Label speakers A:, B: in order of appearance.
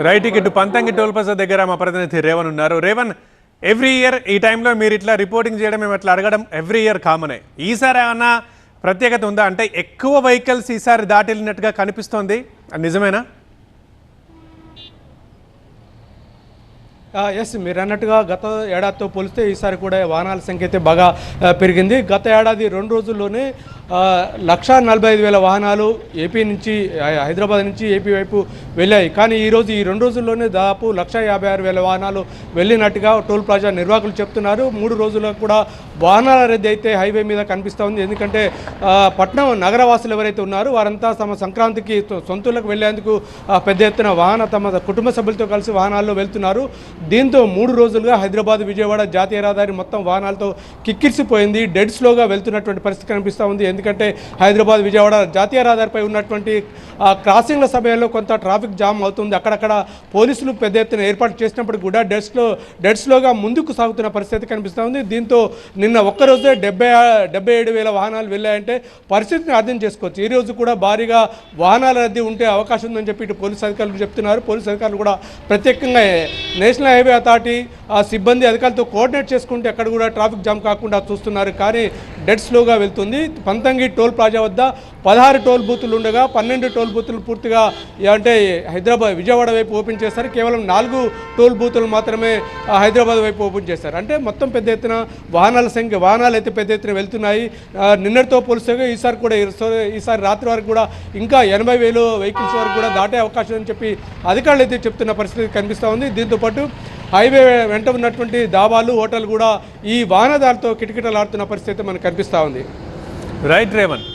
A: Right ఇటు Panthangi toll plaza దగ్గర మా ప్రతినిధి రేవన్ ఉన్నారు. రేవన్, ఎవ్రీ ఇయర్ ఈ టైంలో మీరు ఇట్లా రిపోర్టింగ్ చేయడం, మేము అట్లా అడగడం ఎవ్రీ ఇయర్ కామనే. ఈసారి ఏమన్నా ప్రత్యేకత ఉందా? అంటే ఎక్కువ వెహికల్స్ ఈసారి దాటిల్లినట్టుగా కనిపిస్తోంది, నిజమేనా?
B: ఎస్, మీరు అన్నట్టుగా గత ఏడాదితో పోలిస్తే ఈసారి కూడా వాహనాల సంఖ్య అయితే బాగా పెరిగింది. గత ఏడాది 2 రోజుల్లోనే 1,45,000 వాహనాలు ఏపీ నుంచి, హైదరాబాద్ నుంచి ఏపీ వైపు వెళ్ళాయి. కానీ ఈరోజు ఈ 2 రోజుల్లోనే దాదాపు 1,56,000 వాహనాలు వెళ్ళినట్టుగా టోల్ ప్లాజా నిర్వాహకులు చెప్తున్నారు. 3 రోజుల్లో కూడా వాహనాల రద్దీ అయితే హైవే మీద కనిపిస్తూ ఉంది. ఎందుకంటే పట్నం నగరవాసులు ఎవరైతే ఉన్నారో వారంతా తమ సంక్రాంతికి సొంతూళ్ళకు వెళ్లేందుకు పెద్ద ఎత్తున తమ కుటుంబ సభ్యులతో కలిసి వాహనాల్లో వెళ్తున్నారు. దీంతో 3 రోజులుగా హైదరాబాద్ విజయవాడ జాతీయ రహదారి మొత్తం వాహనాలతో కిక్కిరిసిపోయింది. డెడ్ స్లోగా వెళ్తున్నటువంటి పరిస్థితి కనిపిస్తూ ఉంది. ఎందుకంటే హైదరాబాద్ విజయవాడ జాతీయ రహదారిపై ఉన్నటువంటి క్రాసింగ్ల సమయంలో కొంత ట్రాఫిక్ జామ్ అవుతుంది. అక్కడక్కడ పోలీసులు పెద్ద ఎత్తున ఏర్పాటు చేసినప్పుడు కూడా డెడ్ స్లోగా ముందుకు సాగుతున్న పరిస్థితి కనిపిస్తూ ఉంది. దీంతో నిన్న ఒక్కరోజే 77,000 వాహనాలు వెళ్ళాయంటే పరిస్థితిని అర్థం చేసుకోవచ్చు. ఈ రోజు కూడా భారీగా వాహనాల రద్దీ ఉంటే అవకాశం ఉందని చెప్పి ఇటు పోలీసు అధికారులు చెప్తున్నారు. పోలీసు అధికారులు కూడా ప్రత్యేకంగా నేషనల్ హైవే అథారిటీ సిబ్బంది అధికారులతో కోఆర్డినేట్ చేసుకుంటే అక్కడ కూడా ట్రాఫిక్ జామ్ కాకుండా చూస్తున్నారు. కానీ డెడ్ స్లోగా వెళ్తుంది. పంతంగి టోల్ ప్లాజా వద్ద 16 టోల్ బూతులు ఉండగా 12 టోల్ బూతులు పూర్తిగా అంటే విజయవాడ వైపు ఓపెన్ చేస్తారు. కేవలం 4 టోల్ బూతులు మాత్రమే హైదరాబాద్ వైపు ఓపెన్ చేస్తారు. అంటే మొత్తం పెద్ద ఎత్తున వాహనాలు అయితే పెద్ద ఎత్తున వెళ్తున్నాయి. నిన్నటితో పోలిస్తే ఈసారి రాత్రి వరకు కూడా ఇంకా 80,000 వెహికల్స్ వరకు కూడా దాటే అవకాశం అని చెప్పి అధికారులు అయితే చెప్తున్న పరిస్థితి కనిపిస్తూ ఉంది. దీంతోపాటు హైవే వెంట ఉన్నటువంటి దాబాలు, హోటల్ కూడా ఈ వాహనదారులతో కిటకిటలాడుతున్న పరిస్థితి మనకు కనిపిస్తూ ఉంది.
A: రైట్ రేవన్.